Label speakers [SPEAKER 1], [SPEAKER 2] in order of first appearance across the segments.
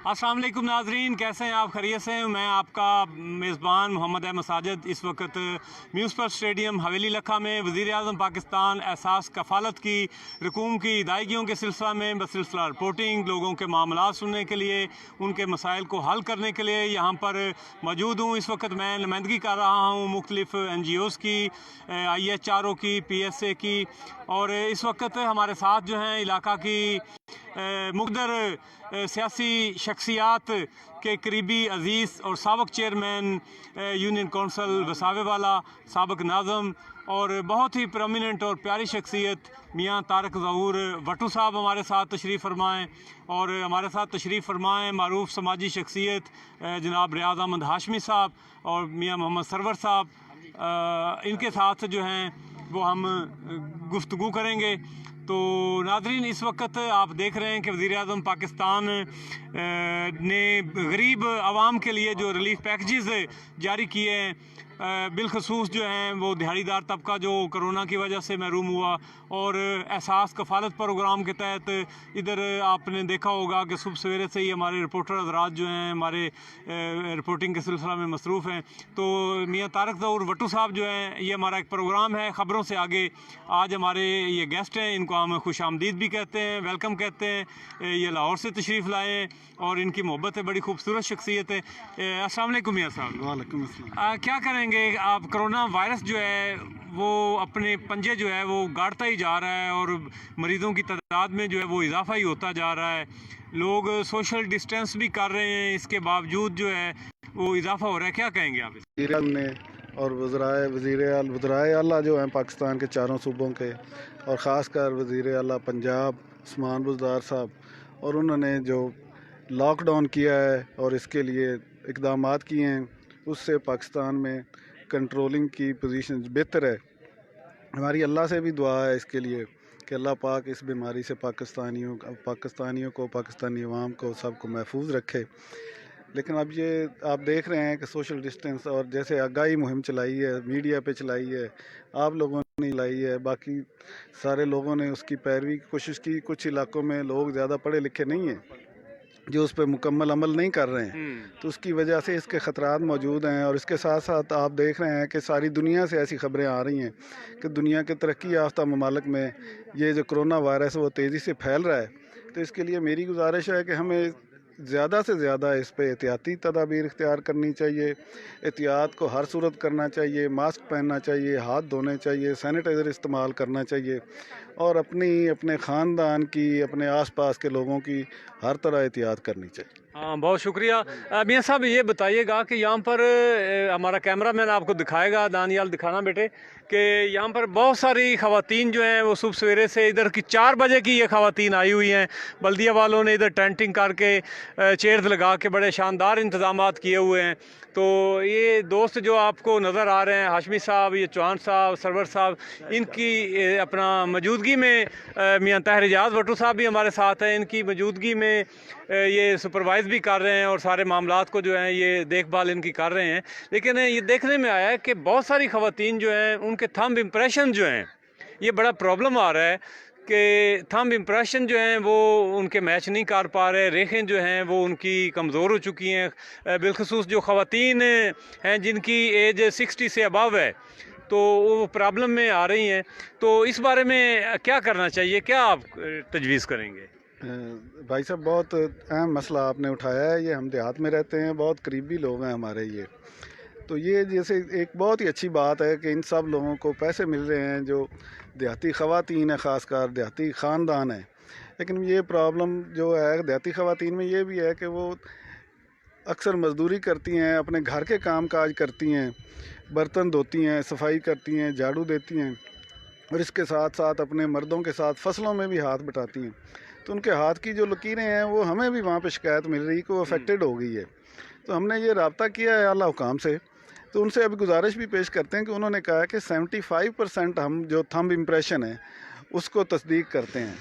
[SPEAKER 1] अस्सलाम वालेकुम नाजरीन, कैसे हैं आप? खैरियत से हैं? मैं आपका मेज़बान मोहम्मद अहमद साजिद इस वक्त म्यूनसिपल स्टेडियम हवेली लखा में वज़ीर आज़म पाकिस्तान एहसास कफ़ालत की रकूम की अदायगियों के सिलसिला में बसिलसिला रिपोर्टिंग, लोगों के मामला सुनने के लिए, उनके मसाइल को हल करने के लिए यहाँ पर मौजूद हूँ। इस वक्त मैं नुमाइंदगी कर रहा हूँ मुख्तलिफ़ NGOs की, IHRO की, PSA की, और इस वक्त हमारे साथ जो हैं इलाका की मुक़द्दर सियासी शख्सियात के करीबी अज़ीज़ और साबक चेयरमैन यूनियन कौंसल वसावे वाला, साबक नाज़म और बहुत ही प्रोमिनेंट और प्यारी शख्सियत मियाँ तारक ज़हूर वटू साहब हमारे साथ तशरीफ़ फरमाएँ। और हमारे साथ तशरीफ़ फरमाएँ मारूफ समाजी शख्सियत जनाब रियाज़ अहमद हाशमी साहब और मियाँ मोहम्मद सरवर साहब, इनके साथ जो हैं वो हम गुफ्तगू करेंगे। तो नाज़रीन, इस वक्त आप देख रहे हैं कि वज़ीर आज़म पाकिस्तान ने गरीब आवाम के लिए जो रिलीफ पैकेजेस जारी किए हैं, बिलखसूस जो हैं वो दिहाड़ीदार तबका जो कोरोना की वजह से महरूम हुआ, और एहसास कफ़ालत प्रोग्राम के तहत इधर आपने देखा होगा कि सुबह सवेरे से ही हमारे रिपोर्टर हज़रात जो हैं हमारे रिपोर्टिंग के सिलसिला में मसरूफ़ हैं। तो मियाँ तारक ज़हूर वटू साहब जो हैं, ये हमारा एक प्रोग्राम है ख़बरों से आगे। आज हमारे ये गेस्ट हैं, इनको हम खुश आमदीद भी कहते हैं, वेलकम कहते हैं। ये लाहौर से तशरीफ़ लाए और इनकी मोहब्बत है, बड़ी खूबसूरत शख्सियत है। अस्सलाम वालेकुम मियाँ साहब।
[SPEAKER 2] वालेकुम अस्सलाम।
[SPEAKER 1] क्या करेंगे आप? कोरोना वायरस जो है वो अपने पंजे जो है वो गाड़ता ही जा रहा है और मरीज़ों की तादाद में जो है वो इजाफा ही होता जा रहा है। लोग सोशल डिस्टेंस भी कर रहे हैं, इसके बावजूद जो है वो इजाफा हो रहा है। क्या कहेंगे आप?
[SPEAKER 2] ने और वज़ीर आला जो हैं पाकिस्तान के चारों सूबों के, और ख़ास कर वज़ीर आला पंजाब उस्मान बुज़दार साहब, और उन्होंने जो लॉकडाउन किया है और इसके लिए इक़दामात किए हैं, उससे पाकिस्तान में कंट्रोलिंग की पोजीशन बेहतर है। हमारी अल्लाह से भी दुआ है इसके लिए कि अल्लाह पाक इस बीमारी से पाकिस्तानियों को, पाकिस्तानी अवाम को, सबको महफूज रखे। लेकिन अब ये आप देख रहे हैं कि सोशल डिस्टेंस और जैसे आगाही मुहिम चलाई है, मीडिया पे चलाई है, आप लोगों ने चलाई है, बाकी सारे लोगों ने उसकी पैरवी की कोशिश की। कुछ इलाकों में लोग ज़्यादा पढ़े लिखे नहीं हैं जो उस पर मुकम्मल अमल नहीं कर रहे हैं, तो उसकी वजह से इसके ख़तरात मौजूद हैं। और इसके साथ साथ आप देख रहे हैं कि सारी दुनिया से ऐसी ख़बरें आ रही हैं कि दुनिया के तरक्की याफ्ता ममालिक में ये जो कोरोना वायरस है वो तेज़ी से फैल रहा है। तो इसके लिए मेरी गुजारिश है कि हमें ज़्यादा से ज़्यादा इस पर एहतियाती तदाबीर इख्तियार करनी चाहिए, एहतियात को हर सूरत करना चाहिए, मास्क पहनना चाहिए, हाथ धोने चाहिए, सैनिटाइज़र इस्तेमाल करना चाहिए, और अपने ख़ानदान की, अपने आसपास के लोगों की हर तरह एहतियात करनी चाहिए।
[SPEAKER 1] हाँ, बहुत शुक्रिया। मियाँ साहब, ये बताइएगा कि यहाँ पर हमारा कैमरा मैन आपको दिखाएगा, दानियाल दिखाना बेटे, कि यहाँ पर बहुत सारी ख़वातीन जो हैं वो सुबह सवेरे से इधर की 4 बजे की ये ख़वातीन आई हुई हैं। बल्दिया वालों ने इधर टेंटिंग करके चेयर्स लगा के बड़े शानदार इंतज़ामात किए हुए हैं। तो ये दोस्त जो आपको नज़र आ रहे हैं, हाशमी साहब, ये चौहान साहब, सरवर साहब, इनकी अपना मौजूदगी में मियाँ ताहिर इजाज़ वटू साहब भी हमारे साथ हैं। इनकी मौजूदगी में ये सुपरवाइज़ भी कर रहे हैं और सारे मामलात को जो हैं ये देखभाल इनकी कर रहे हैं। लेकिन ये देखने में आया है कि बहुत सारी ख़वातीन जो हैं उनके थंब इम्प्रेशन जो हैं, ये बड़ा प्रॉब्लम आ रहा है कि थंब इम्प्रेशन जो हैं वो उनके मैच नहीं कर पा रहे, रेखें जो हैं वो उनकी कमज़ोर हो चुकी हैं। बिलखसूस जो ख़वातीन हैं जिनकी एज 60 से अबव है, तो वो प्रॉब्लम में आ रही हैं। तो इस बारे में क्या करना चाहिए, क्या आप तजवीज़ करेंगे?
[SPEAKER 2] भाई साहब, बहुत अहम मसला आपने उठाया है। ये हम देहात में रहते हैं, बहुत करीबी लोग हैं हमारे ये। तो ये जैसे एक बहुत ही अच्छी बात है कि इन सब लोगों को पैसे मिल रहे हैं जो देहाती ख़वातीन है, ख़ासकर देहाती ख़ानदान है। लेकिन ये प्रॉब्लम जो है देहाती ख़वातीन में ये भी है कि वो अक्सर मज़दूरी करती हैं, अपने घर के काम काज करती हैं, बर्तन धोती हैं, सफाई करती हैं, झाड़ू देती हैं, और इसके साथ साथ अपने मर्दों के साथ फसलों में भी हाथ बटाती हैं। तो उनके हाथ की जो लकीरें हैं वो हमें भी वहाँ पे शिकायत मिल रही है कि वो अफेक्टेड हो गई है। तो हमने ये रब्ता किया है आला हुकाम से, तो उनसे अभी गुजारिश भी पेश करते हैं कि उन्होंने कहा है कि 75% हम जो थंब इम्प्रेशन है उसको तस्दीक करते हैं।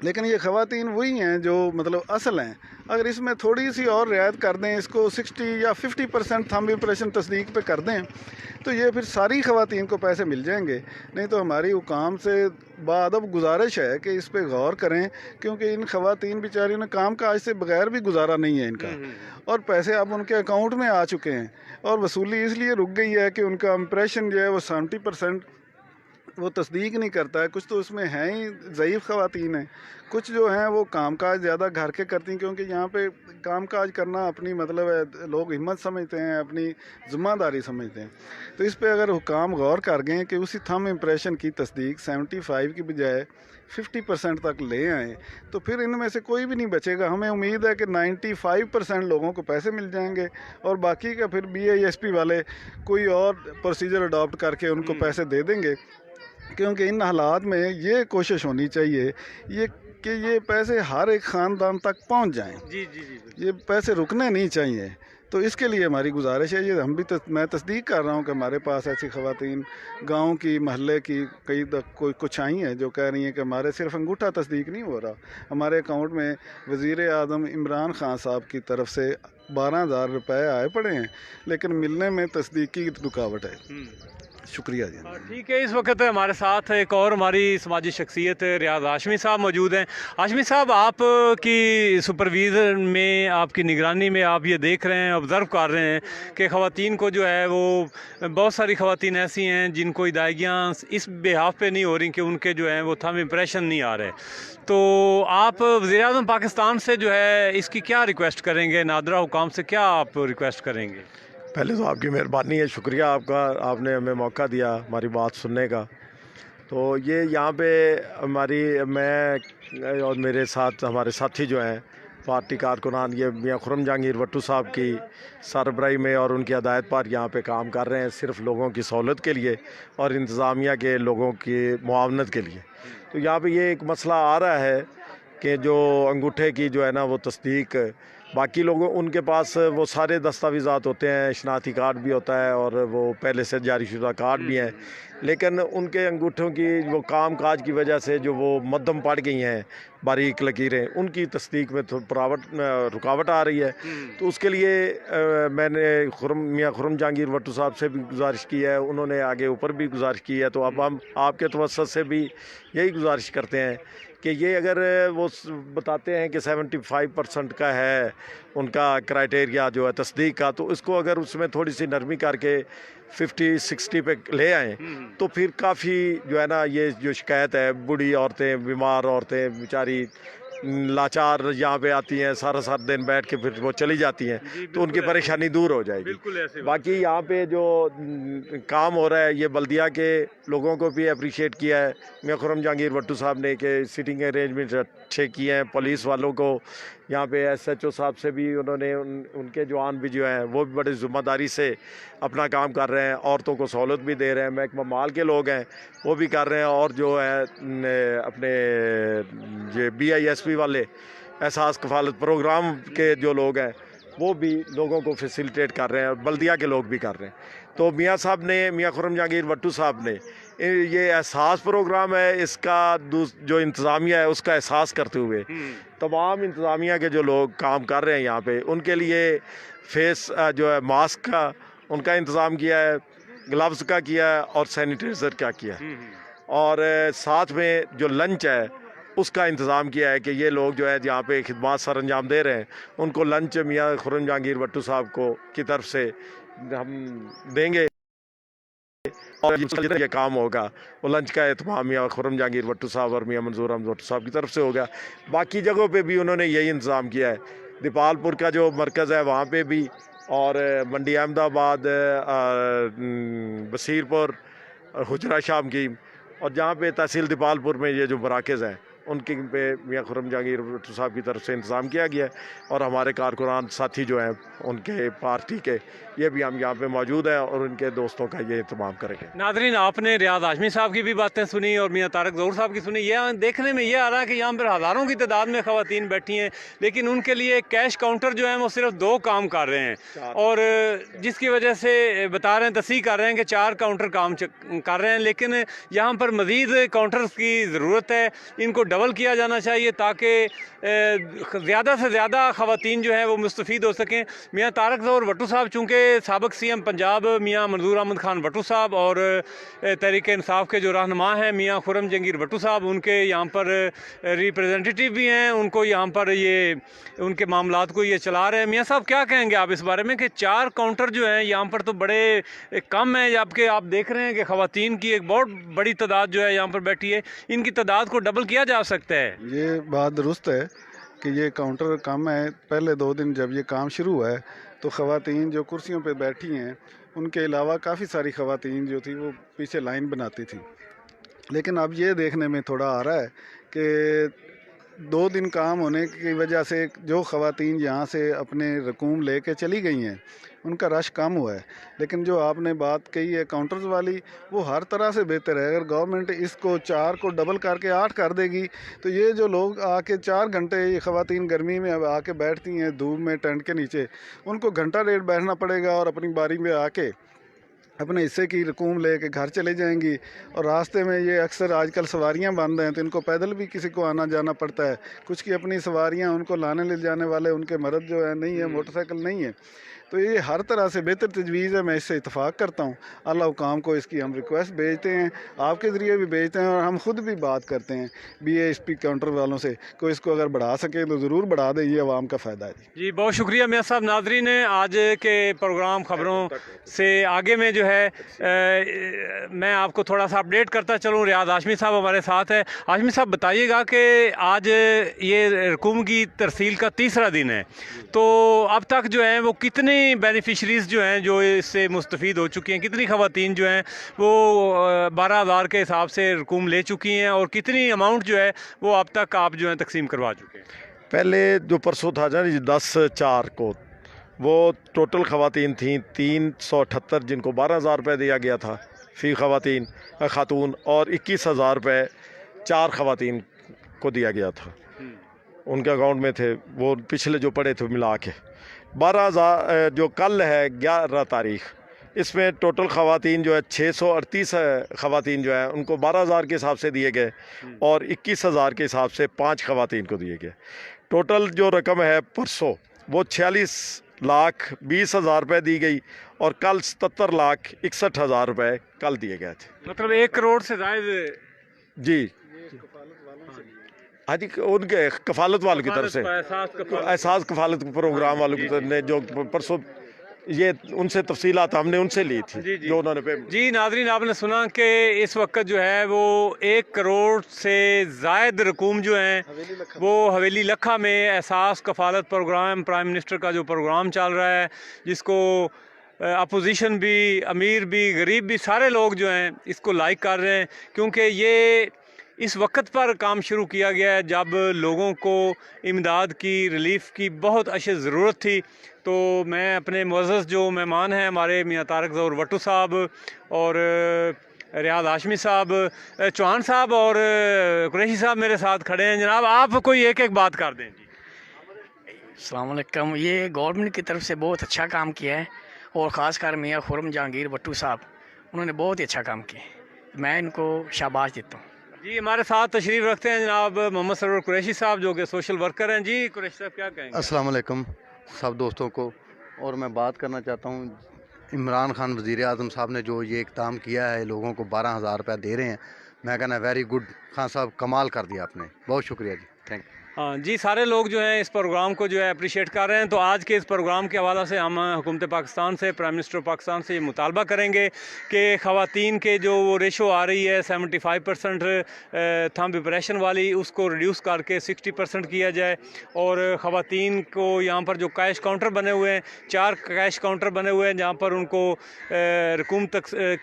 [SPEAKER 2] लेकिन ये ख़वातीन वही हैं जो मतलब असल हैं। अगर इसमें थोड़ी सी और रियायत कर दें, इसको 60 या 50% थंब इम्प्रेशन तस्दीक पे कर दें, तो ये फिर सारी ख़वातीन को पैसे मिल जाएंगे। नहीं तो हमारी हुकाम से बाअदब गुजारिश है कि इस पे गौर करें, क्योंकि इन ख़वातीन बेचारियों ने काम काज से बगैर भी गुजारा नहीं है इनका, और पैसे अब उनके अकाउंट में आ चुके हैं, और वसूली इसलिए रुक गई है कि उनका इम्प्रेशन जो है वो 70% वो तस्दीक नहीं करता है। कुछ तो उसमें हैं ही ज़ईफ़ ख़वातीन हैं, कुछ जो हैं वो कामकाज ज़्यादा घर के करती हैं, क्योंकि यहाँ पे कामकाज करना अपनी मतलब है, लोग हिम्मत समझते हैं, अपनी ज़िम्मेदारी समझते हैं। तो इस पे अगर हुकाम गौर कर गए कि उसी थंब इम्प्रेशन की तस्दीक 75 की बजाय 50% तक ले आएँ, तो फिर इनमें से कोई भी नहीं बचेगा। हमें उम्मीद है कि 95% लोगों को पैसे मिल जाएंगे, और बाकी का फिर BISP वाले कोई और प्रोसीजर अडॉप्ट करके उनको पैसे दे देंगे। क्योंकि इन हालात में ये कोशिश होनी चाहिए कि ये पैसे हर एक ख़ानदान तक पहुंच जाएं।
[SPEAKER 1] जी जी जी।
[SPEAKER 2] ये पैसे रुकने नहीं चाहिए। तो इसके लिए हमारी गुजारिश है, ये हम भी मैं तस्दीक कर रहा हूँ कि हमारे पास ऐसी ख़वातीन गांव की, महल्ले की कोई कुछ आई हैं जो कह रही हैं कि हमारे सिर्फ अंगूठा तस्दीक नहीं हो रहा, हमारे अकाउंट में वज़ीर आज़म इमरान ख़ान साहब की तरफ से 12,000 रुपये आए पड़े हैं, लेकिन मिलने में तस्दीक की रुकावट है। शुक्रिया जी।
[SPEAKER 1] ठीक है, इस वक्त हमारे साथ एक और हमारी समाजी शख्सियत रियाज हाशमी साहब मौजूद हैं। हाशमी साहब, आप की सुपरविज़न में, आपकी निगरानी में आप ये देख रहे हैं, ऑब्ज़र्व कर रहे हैं कि ख़वातीन को जो है वो बहुत सारी ख़वातीन ऐसी हैं जिनको हिदायगियाँ इस बिहाफ पे नहीं हो रही कि उनके जो हैं वो थंब इम्प्रेशन नहीं आ रहे। तो आप वज़ीर आज़म पाकिस्तान से जो है इसकी क्या रिक्वेस्ट करेंगे, नादरा हुकाम से क्या आप रिक्वेस्ट करेंगे?
[SPEAKER 3] पहले तो आपकी मेहरबानी है, शुक्रिया आपका, आपने हमें मौका दिया हमारी बात सुनने का। तो ये यहाँ पे मैं और मेरे साथ हमारे साथी जो हैं पार्टी कारकुनान, ये मियाँ खुर्रम जहांगीर भट्टू साहब की सरबराही में और उनकी हदायत पर यहाँ पे काम कर रहे हैं, सिर्फ लोगों की सहूलत के लिए और इंतज़ामिया के लोगों की मुआवनत के लिए। तो यहाँ पे ये एक मसला आ रहा है कि जो अंगूठे की जो है ना वो तस्दीक, बाकी लोगों उनके पास वो सारे दस्तावेज़ात होते हैं, शनाख्ती कार्ड भी होता है और वो पहले से जारी शुदा कार्ड भी हैं, लेकिन उनके अंगूठों की वो काम काज की वजह से जो वो मध्यम पड़ गई हैं, बारीक लकीरें, उनकी तस्दीक में रुकावट आ रही है। तो उसके लिए मैंने मियाँ खुर्रम जहांगीर भट्टू साहब से भी गुजारिश की है, उन्होंने आगे ऊपर भी गुजारिश की है। तो अब हम आपके तवस्सुत से भी यही गुजारिश करते हैं कि ये अगर वो बताते हैं कि 75% का है उनका क्राइटेरिया जो है तस्दीक का, तो इसको अगर उसमें थोड़ी सी नरमी करके 50-60 पे ले आएँ तो फिर काफ़ी जो है ना ये जो शिकायत है, बूढ़ी औरतें, बीमार औरतें बेचारी लाचार यहाँ पे आती हैं, सारा दिन बैठ के फिर वो चली जाती हैं, तो उनकी परेशानी दूर हो जाएगी। बाकी यहाँ पे जो काम हो रहा है, ये बल्दिया के लोगों को भी अप्रिशिएट किया है मियाँ खुर्रम जहांगीर भट्टू साहब ने कि सिटिंग अरेंजमेंट अच्छे किए हैं। पुलिस वालों को यहाँ पे SHO साहब से भी उन्होंने उनके जवान भी जो हैं वो भी बड़ी ज़िम्मेदारी से अपना काम कर रहे हैं, औरतों को सहूलत भी दे रहे हैं। महकमा माल के लोग हैं वो भी कर रहे हैं, और जो है अपने ये BISP वाले एहसास कफालत प्रोग्राम के जो लोग हैं वो भी लोगों को फैसिलिटेट कर रहे हैं, और बल्दिया के लोग भी कर रहे हैं। तो मियाँ साहब ने, मियाँ खुर्रम जहांगीर भट्टू साहब ने ये एहसास प्रोग्राम है, इसका जो इंतज़ामिया है उसका एहसास करते हुए तमाम इंतज़ामिया के जो लोग काम कर रहे हैं यहाँ पे, उनके लिए फेस जो है मास्क का उनका इंतज़ाम किया है, ग्लव्स का किया है और सैनिटाइज़र का किया है, और साथ में जो लंच है उसका इंतज़ाम किया है कि ये लोग जो है जहाँ पे खिदमत सर अंजाम दे रहे हैं उनको लंच मियाँ खुर्रम जहांगीर भट्टू साहब को की तरफ से हम देंगे, और ये काम होगा वो लंच का एहतमाम मियाँ खुर्रम जहांगीर भट्टू साहब और मियाँ मंजूर अहमद भट्टू साहब की तरफ से होगा। बाकी जगहों पे भी उन्होंने यही इंतज़ाम किया है, दीपालपुर का जो मरकज़ है वहाँ पे भी, और मंडी अहमदाबाद, बसीरपुर, हुजरा शामकीम, और जहाँ पे तहसील दीपालपुर में ये जो मराकज़ हैं उनके पे मियाँ खुर्रम जहांगीर भट्टू साहब की तरफ से इंतज़ाम किया गया है, और हमारे कारकुनान साथी जो हैं उनके पार्टी के ये भी हम यहाँ पे मौजूद हैं और उनके दोस्तों का ये इंतज़ाम करेंगे।
[SPEAKER 1] नाज़रीन, आपने रियाज हाशमी साहब की भी बातें सुनी और मियाँ तारक ज़हूर साहब की सुनी। ये देखने में ये आ रहा है कि यहाँ पर हज़ारों की तादाद में ख़वातीन बैठी हैं, लेकिन उनके लिए कैश काउंटर जो है वो सिर्फ 2 काम कर रहे हैं, और जिसकी वजह से बता रहे हैं, तस्दीक कर रहे हैं कि 4 काउंटर काम कर रहे हैं, लेकिन यहाँ पर मज़ीद काउंटर्स की ज़रूरत है। इनको ڈبل کیا جانا چاہیے تاکہ زیادہ سے زیادہ خواتین جو ہیں وہ مستفید ہو سکیں۔ میاں طارق ظہور وٹو صاحب چونکہ سابق سی ایم پنجاب میاں منظور احمد خان وٹو صاحب اور تحریک انصاف کے جو رہنما ہیں میاں خرم جہانگیر وٹو صاحب، ان کے یہاں پر ریپریزنٹیٹیو بھی ہیں، ان کو یہاں پر یہ ان کے معاملات کو یہ چلا رہے ہیں۔ میاں صاحب کیا کہیں گے آپ اس بارے میں کہ 4 کاؤنٹر جو ہیں یہاں پر تو بڑے کم ہیں، جبکہ آپ دیکھ رہے ہیں کہ خواتین کی ایک بہت بڑی تعداد جو ہے یہاں پر بیٹھی ہے، ان کی تعداد کو ڈبل کیا جا سکتا ہے؟
[SPEAKER 2] یہ بات درست ہے کہ یہ کاؤنٹر کم ہے۔ پہلے 2 دن جب یہ کام شروع ہوا ہے تو خواتین جو کرسیوں پہ بیٹھی ہیں ان کے علاوہ کافی ساری خواتین جو تھی وہ پیچھے لائن بناتی تھی، لیکن اب یہ دیکھنے میں تھوڑا آ رہا ہے کہ 2 دن کام ہونے کی وجہ سے جو خواتین یہاں سے اپنے رقوم لے کے چلی گئی ہیں ان کا رش کم ہوا ہے۔ لیکن جو آپ نے بات کہی ہے کاؤنٹرز والی، وہ ہر طرح سے بہتر ہے۔ اگر گورنمنٹ اس کو 4 کو ڈبل کر کے 8 کر دے گی تو یہ جو لوگ آ کے 4 گھنٹے یہ خواتین گرمی میں آ کے بیٹھتی ہیں دھوپ میں ٹینٹ کے نیچے، ان کو گھنٹہ ڈیڑھ بیٹھنا پڑے گا اور اپنی باری میں آ کے اپنے حصے کی رقوم لے کے گھر چلے جائیں گی۔ اور راستے میں یہ اکثر آج کل سواریاں بند ہیں تو ان کو پیدل بھی کسی کو آنا جانا پڑتا ہے، کچھ کی اپنی سواریاں، ان کو لانے لے جانے والے ان کے مرد جو ہے نہیں ہے، موٹر سائیکل نہیں ہے۔ تو یہ ہر طرح سے بہتر تجویز ہے، میں اس سے اتفاق کرتا ہوں۔ اللہ حکام کو اس کی ہم ریکویسٹ بھیجتے ہیں، آپ کے ذریعے بھی بھیجتے ہیں، اور ہم خود بھی بات کرتے ہیں BASP کاؤنٹر والوں سے کہ اس کو اگر بڑھا سکے تو ضرور بڑھا دیں، یہ عوام کا فائدہ ہے۔
[SPEAKER 1] جی بہت شکریہ میاں صاحب۔ ناظرین آج کے پروگرام خبروں سے آگے میں جو ہے میں آپ کو تھوڑا سا اپڈیٹ کرتا چلوں۔ ریاض ہاشمی صاحب ہمارے ساتھ ہے۔ ہاشمی صاحب بتائیے گا کہ آج یہ رقوم کی ترسیل کا 3را دن ہے، تو اب تک جو ہیں وہ کتنی بینیفیشریز جو ہیں جو اس سے مستفید ہو چکی ہیں، کتنی خواتین جو ہیں وہ 12,000 کے حساب سے رقوم لے چکی ہیں، اور کتنی اماؤنٹ جو ہے وہ اب تک آپ جو ہیں تقسیم کروا چکے ہیں؟
[SPEAKER 3] پہلے جو پرسوں تھا جی 10/4 کو وہ ٹوٹل خواتین تھیں 378 جن کو 12,000 روپے دیا گیا تھا فی خاتون، اور 21,000 روپے 4 خواتین کو دیا گیا تھا، ان کے اکاؤنٹ میں تھے وہ پچھلے جو پڑے تھے ملا کے 12,000۔ جو کل ہے 11 تاریخ، اس میں ٹوٹل خواتین جو ہے 638 خواتین جو ہیں ان کو 12,000 کے حساب سے دیے گئے، اور 21,000 کے حساب سے 5 خواتین کو دیے گئے۔ ٹوٹل جو رقم ہے پرسوں وہ 46,20,000 روپے دی گئی، اور کل 77,61,000 روپے کل دیے گئے تھے۔
[SPEAKER 1] مطلب 1 کروڑ سے زائد؟
[SPEAKER 3] جی ہاں جی، ان کے کفالت والوں کی طرف سے، احساس کفالت پروگرام والوں کی طرف نے جو پرسوں یہ ان سے تفصیلات ہم نے ان سے لی تھی جو انہوں نے
[SPEAKER 1] جی ناظرین آپ نے سنا کہ اس وقت جو ہے وہ 1 کروڑ سے زائد رقوم جو ہیں وہ حویلی لکھا میں احساس کفالت پروگرام، پرائم منسٹر کا جو پروگرام چل رہا ہے، جس کو اپوزیشن بھی، امیر بھی، غریب بھی، سارے لوگ جو ہیں اس کو لائک کر رہے ہیں، کیونکہ یہ اس وقت پر کام شروع کیا گیا ہے جب لوگوں کو امداد کی، ریلیف کی بہت اشد ضرورت تھی۔ تو میں اپنے معزز جو مہمان ہیں ہمارے میاں طارق ظہور وٹو صاحب اور ریاض ہاشمی صاحب، چوہان صاحب اور قریشی صاحب میرے ساتھ کھڑے ہیں۔ جناب آپ کوئی ایک بات کر دیں جی۔
[SPEAKER 4] السلام علیکم۔ یہ گورنمنٹ کی طرف سے بہت اچھا کام کیا ہے، اور خاص کر میاں خرم جہانگیر وٹو صاحب، انہوں نے بہت ہی اچھا کام کیا، میں ان کو شاباش دیتا ہوں۔
[SPEAKER 1] جی ہمارے ساتھ تشریف رکھتے ہیں جناب محمد سرور قریشی صاحب جو کہ سوشل ورکر ہیں۔ جی قریشی صاحب کیا کہیں گے؟
[SPEAKER 5] السلام علیکم سب دوستوں کو، اور میں بات کرنا چاہتا ہوں عمران خان وزیر اعظم صاحب نے جو یہ اقدام کیا ہے، لوگوں کو 12,000 روپے دے رہے ہیں، میں کہنا ویری گڈ، خان صاحب کمال کر دیا آپ نے، بہت شکریہ جی، تھینک یو۔
[SPEAKER 1] ہاں جی، سارے لوگ جو ہیں اس پروگرام کو جو ہے اپریشیٹ کر رہے ہیں۔ تو آج کے اس پروگرام کے حوالے سے ہم حکومت پاکستان سے، پرائم منسٹر پاکستان سے یہ مطالبہ کریں گے کہ خواتین کے جو وہ ریشو آ رہی ہے 75% تھمب امپریشن والی، اس کو ریڈیوس کر کے 60% کیا جائے، اور خواتین کو یہاں پر جو کیش کاؤنٹر بنے ہوئے ہیں، 4 کیش کاؤنٹر بنے ہوئے ہیں جہاں پر ان کو رقوم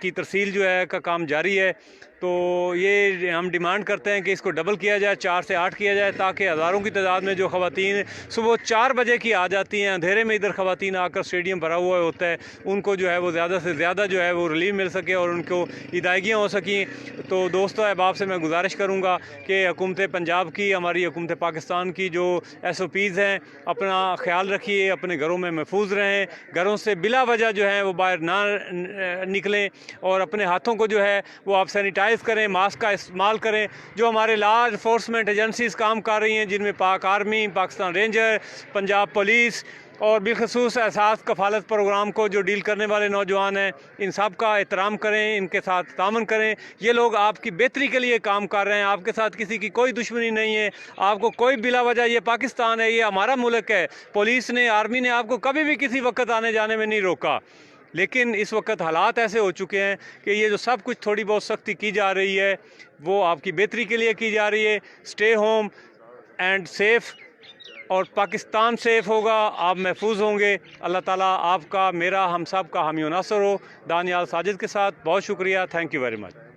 [SPEAKER 1] کی ترسیل جو ہے کا کام جاری ہے، تو یہ ہم ڈیمانڈ کرتے ہیں کہ اس کو ڈبل کیا جائے، 4 سے 8 کیا جائے، تاکہ हज़ारों की तादाद में जो ख़वातीन सुबह 4 बजे की आ जाती हैं, अंधेरे में इधर ख़वातीन आकर स्टेडियम भरा हुआ होता है, उनको जो है वो ज़्यादा से ज़्यादा जो है वो रिलीफ मिल सके और उनको हिदायगियाँ हो सकें। तो दोस्तों अहबाब से मैं गुजारिश करूँगा कि हुकूमत पंजाब की, हमारी हुकूमत पाकिस्तान की जो SOPs हैं, अपना ख्याल रखिए, अपने घरों में महफूज रहें, घरों से बिला वजह जो है वो बाहर ना निकलें और अपने हाथों को जो है वो आप सैनिटाइज़ करें, मास्क का इस्तेमाल करें। जो हमारे लॉ इन्फोर्समेंट एजेंसीज़ काम कर रही हैं, जिनमें पाक army, Pakistan ranger, Punjab police और बिलखसूस एहसास कफ़ालत प्रोग्राम को जो डील करने वाले नौजवान हैं, इन सब का एहतराम करें, इनके साथ तामन करें। ये लोग आपकी बेहतरी के लिए काम कर रहे हैं, आपके साथ किसी की कोई दुश्मनी नहीं है, आपको कोई बिला वजह, ये पाकिस्तान है, ये हमारा मुल्क है, पुलिस ने, आर्मी ने आपको कभी भी किसी वक्त आने जाने में नहीं रोका। लेकिन इस वक्त हालात ऐसे हो चुके हैं कि ये जो सब कुछ थोड़ी बहुत सख्ती की जा रही है वो आपकी बेहतरी के लिए की जा रही है। स्टे होम एंड सेफ़, और पाकिस्तान सेफ़ होगा, आप महफूज होंगे। अल्लाह ताला आपका, मेरा, हम सब का हामी व नासर हो। दानियाल साजिद के साथ बहुत शुक्रिया। Thank you very much.